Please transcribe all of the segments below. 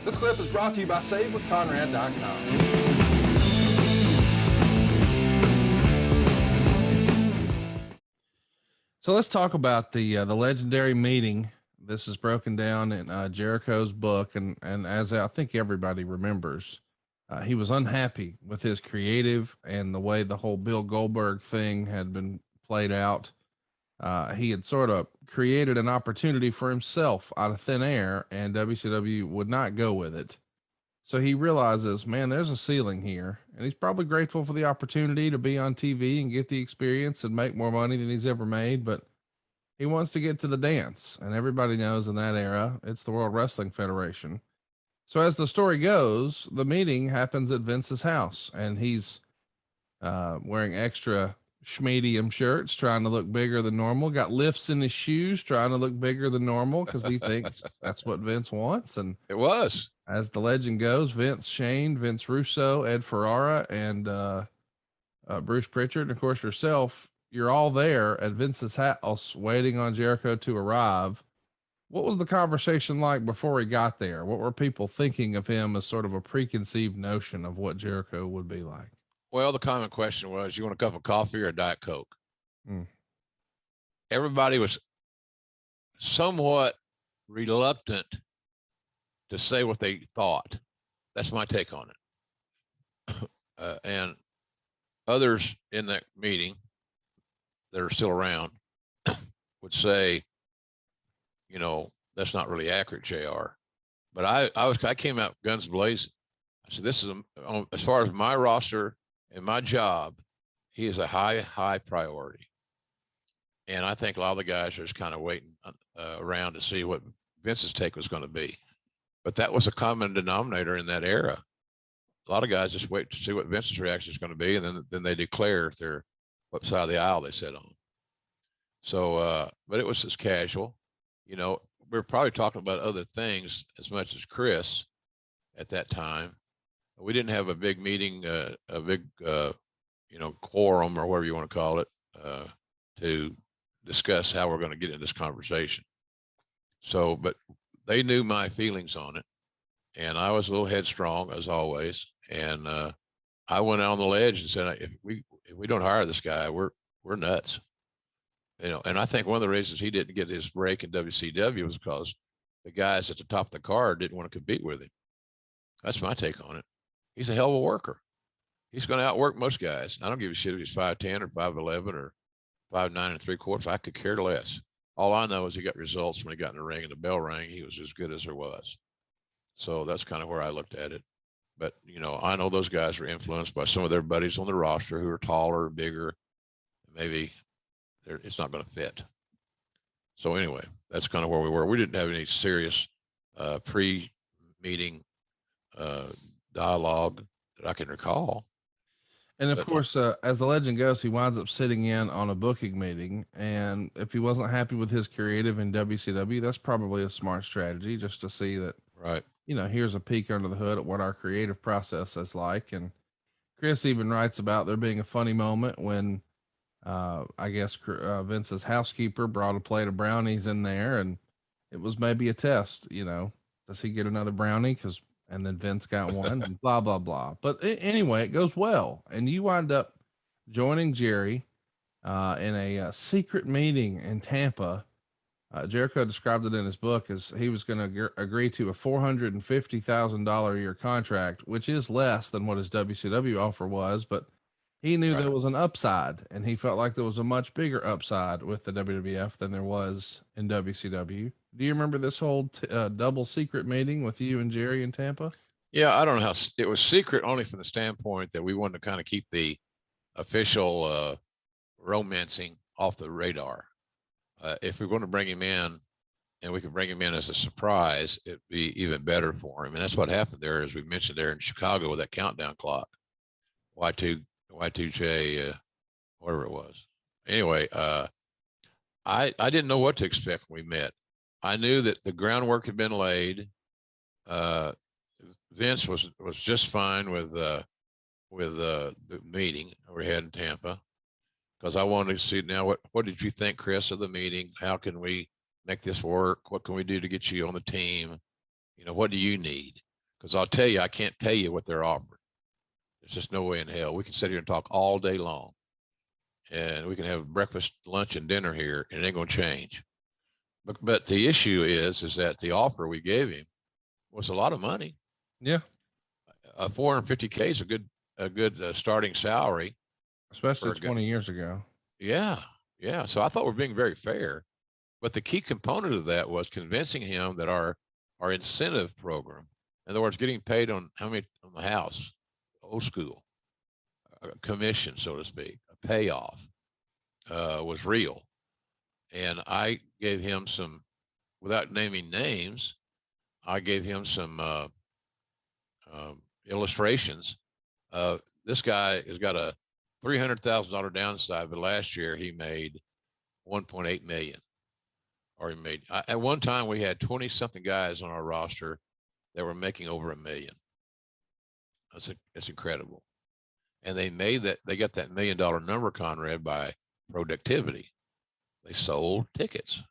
This clip is brought to you by SaveWithConrad.com. So let's talk about the legendary meeting. This is broken down in Jericho's book, and as I think everybody remembers, he was unhappy with his creative and the way the whole Bill Goldberg thing had been played out. He had sort of created an opportunity for himself out of thin air, and WCW would not go with it. So he realizes, man, there's a ceiling here, and he's probably grateful for the opportunity to be on TV and get the experience and make more money than he's ever made. But he wants to get to the dance, and everybody knows in that era, it's the World Wrestling Federation. So as the story goes, the meeting happens at Vince's house, and he's wearing extra schmedium shirts, trying to look bigger than normal. Got lifts in his shoes, trying to look bigger than normal because he thinks that's what Vince wants. And it was, as the legend goes, Vince Shane, Vince Russo, Ed Ferrara, and Bruce Pritchard, and of course yourself, you're all there at Vince's house waiting on Jericho to arrive. What was the conversation like before he got there? What were people thinking of him as sort of a preconceived notion of what Jericho would be like? Well, the common question was, you want a cup of coffee or a Diet Coke? Mm. Everybody was somewhat reluctant to say what they thought. That's my take on it. And others in that meeting that are still around would say, you know, that's not really accurate, JR. But I came out guns blazing. I said, this is as far as my roster and my job, he is a high priority. And I think a lot of the guys are just kind of waiting around to see what Vince's take was going to be. But that was a common denominator in that era. A lot of guys just wait to see what Vince's reaction is going to be, and then they declare if they're what side of the aisle they sit on. So, but it was just casual. You know, we were probably talking about other things as much as Chris at that time. We didn't have a big meeting, a big, you know, quorum or whatever you want to call it, to discuss how we're going to get in this conversation. So, but they knew my feelings on it, and I was a little headstrong as always. And I went out on the ledge and said, if we don't hire this guy, we're nuts. You know, and I think one of the reasons he didn't get his break in WCW was because the guys at the top of the card didn't want to compete with him. That's my take on it. He's a hell of a worker. He's going to outwork most guys. I don't give a shit if he's 5'10" or 5'11" or 5'9" and 3/4. I could care less. All I know is he got results when he got in the ring and the bell rang. He was as good as there was. So that's kind of where I looked at it. But, you know, I know those guys were influenced by some of their buddies on the roster who are taller, bigger. Maybe it's not going to fit. So anyway, that's kind of where we were. We didn't have any serious pre-meeting dialogue that I can recall. And of course, as the legend goes, he winds up sitting in on a booking meeting. And if he wasn't happy with his creative in WCW, that's probably a smart strategy, just to see that, right, you know, here's a peek under the hood at what our creative process is like. And Chris even writes about there being a funny moment when I guess Vince's housekeeper brought a plate of brownies in there, and it was maybe a test, you know, does he get another brownie? And then Vince got one, and blah, blah, blah. But anyway, it goes well. And you wind up joining Jerry in a secret meeting in Tampa. Jericho described it in his book as he was going to agree to a $450,000 a year contract, which is less than what his WCW offer was, but he knew there was an upside, and he felt like there was a much bigger upside with the WWF than there was in WCW. Do you remember this whole double secret meeting with you and Jerry in Tampa? Yeah, I don't know how it was secret only from the standpoint that we wanted to kind of keep the official romancing off the radar. If we're going to bring him in, and we could bring him in as a surprise, it'd be even better for him. And that's what happened there, as we mentioned there in Chicago with that countdown clock, Y2J, whatever it was. Anyway, I didn't know what to expect when we met. I knew that the groundwork had been laid. Vince was just fine with the meeting we had in Tampa, because I wanted to see now what did you think, Chris, of the meeting? How can we make this work? What can we do to get you on the team? You know, what do you need? Because I'll tell you, I can't pay you what they're offering. There's just no way in hell. We can sit here and talk all day long, and we can have breakfast, lunch, and dinner here, and it ain't going to change. But the issue is that the offer we gave him was a lot of money. Yeah. 450K is a good starting salary, especially 20 years ago. Yeah. So I thought we're being very fair, but the key component of that was convincing him that our incentive program, in other words, getting paid on how many on the house, old school, commission, so to speak, a payoff, was real. And I gave him some, without naming names, I gave him some illustrations. This guy has got a $300,000 downside, but last year he made 1.8 million. Or he made, at one time we had 20 something guys on our roster that were making over $1 million. That's incredible. And they got that $1 million number, Conrad, by productivity. They sold tickets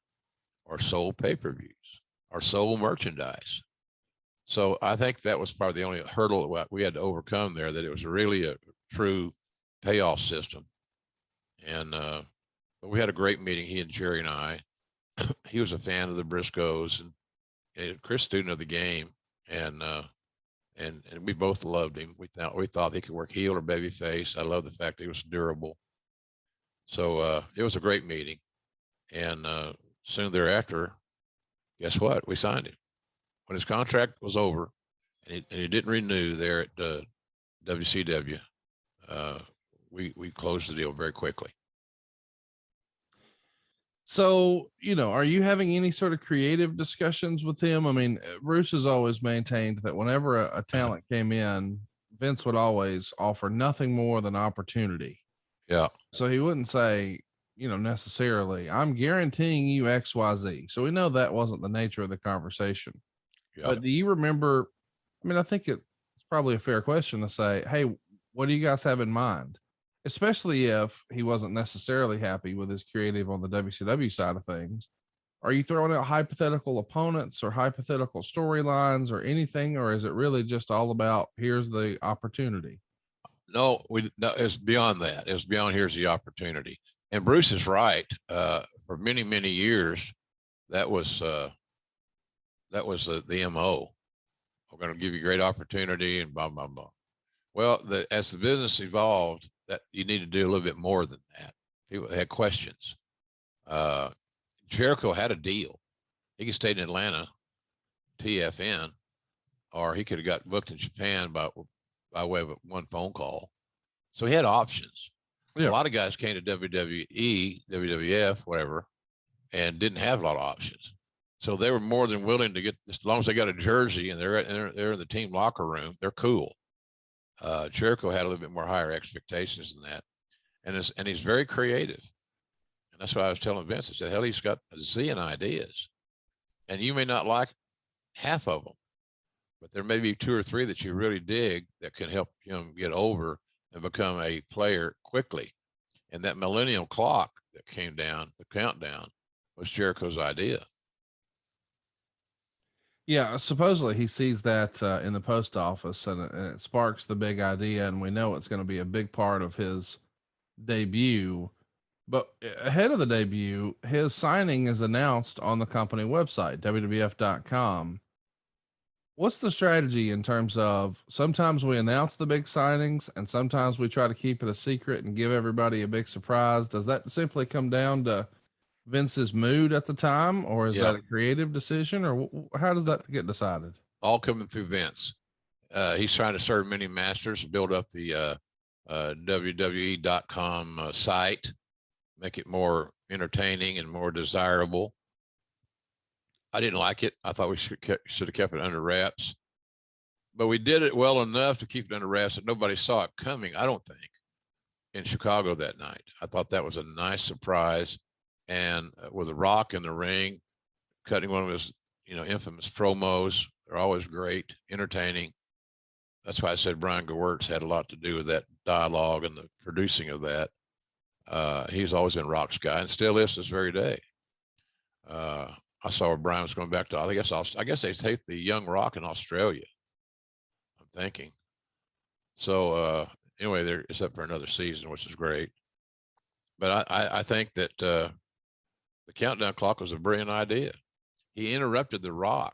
or sold pay-per-views or sold merchandise. So I think that was probably the only hurdle that we had to overcome there, that it was really a true payoff system. And but we had a great meeting, he and Jerry and I. He was a fan of the Briscoes and Chris, student of the game, and we both loved him. We thought he could work heel or baby face. I love the fact that he was durable. So it was a great meeting, and soon thereafter, guess what? We signed him when his contract was over, and he didn't renew there at WCW. We closed the deal very quickly. So, are you having any sort of creative discussions with him? I mean, Bruce has always maintained that whenever a talent came in, Vince would always offer nothing more than opportunity. Yeah. So he wouldn't say, necessarily, I'm guaranteeing you X, Y, Z. So we know that wasn't the nature of the conversation. Yeah. But do you remember? I mean, I think it's probably a fair question to say, hey, what do you guys have in mind? Especially if he wasn't necessarily happy with his creative on the WCW side of things. Are you throwing out hypothetical opponents or hypothetical storylines or anything? Or is it really just all about, here's the opportunity? No, it's beyond that. It's beyond, here's the opportunity. And Bruce is right. For many, many years, that was the MO. We're going to give you great opportunity and blah, blah, blah. Well, as the business evolved, that you need to do a little bit more than that. People had questions. Jericho had a deal. He could stay in Atlanta, TFN, or he could have got booked in Japan by way of one phone call. So he had options. Yeah. A lot of guys came to WWE, WWF, whatever, and didn't have a lot of options. So they were more than willing to get, as long as they got a jersey and they're in the team locker room, they're cool. Jericho had a little bit more higher expectations than that. And he's very creative. And that's why I was telling Vince, I said, hell, he's got a zillion ideas. And you may not like half of them, but there may be 2 or 3 that you really dig that can help him get over and become a player quickly. And that millennial clock that came down, the countdown, was Jericho's idea. Yeah, supposedly he sees that in the post office, and it sparks the big idea, and we know it's going to be a big part of his debut. But ahead of the debut, his signing is announced on the company website, WWF.com. What's the strategy in terms of, sometimes we announce the big signings and sometimes we try to keep it a secret and give everybody a big surprise? Does that simply come down to Vince's mood at the time, or is that a creative decision, or how does that get decided? All coming through Vince. He's trying to serve many masters, build up the WWE.com site, make it more entertaining and more desirable. I didn't like it. I thought we should have kept it under wraps, but we did it well enough to keep it under wraps that nobody saw it coming, I don't think, in Chicago that night. I thought that was a nice surprise. And with a Rock in the ring, cutting one of his, infamous promos, they're always great, entertaining. That's why I said Brian Gewirtz had a lot to do with that dialogue and the producing of that. He's always been Rock's guy and still is this very day. I saw where Brian was going back to, I guess they take the young Rock in Australia. thinking. So anyway, it's up for another season, which is great. But I think that the countdown clock was a brilliant idea. He interrupted The Rock.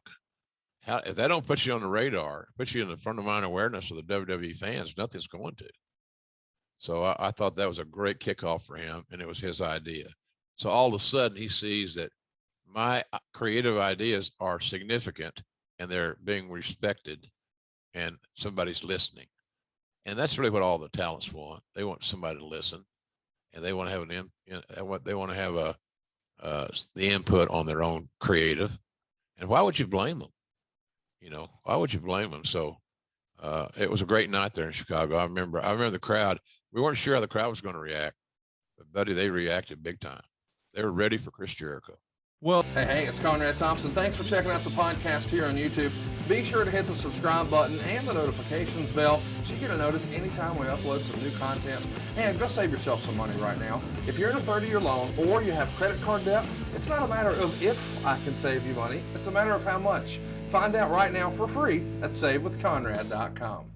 If that don't put you on the radar, put you in the front of mind awareness of the WWE fans, nothing's going to. So I thought that was a great kickoff for him, and it was his idea. So all of a sudden he sees that my creative ideas are significant and they're being respected and somebody's listening. And that's really what all the talents want. They want somebody to listen, and they want to have they want to have the input on their own creative. And why would you blame them? Why would you blame them? So it was a great night there in Chicago. I remember the crowd. We weren't sure how the crowd was going to react, but buddy, they reacted big time. They were ready for Chris Jericho. Well, hey, it's Conrad Thompson. Thanks for checking out the podcast here on YouTube. Be sure to hit the subscribe button and the notifications bell so you get a notice anytime we upload some new content. And go save yourself some money right now. If you're in a 30-year loan or you have credit card debt, it's not a matter of if I can save you money. It's a matter of how much. Find out right now for free at SaveWithConrad.com.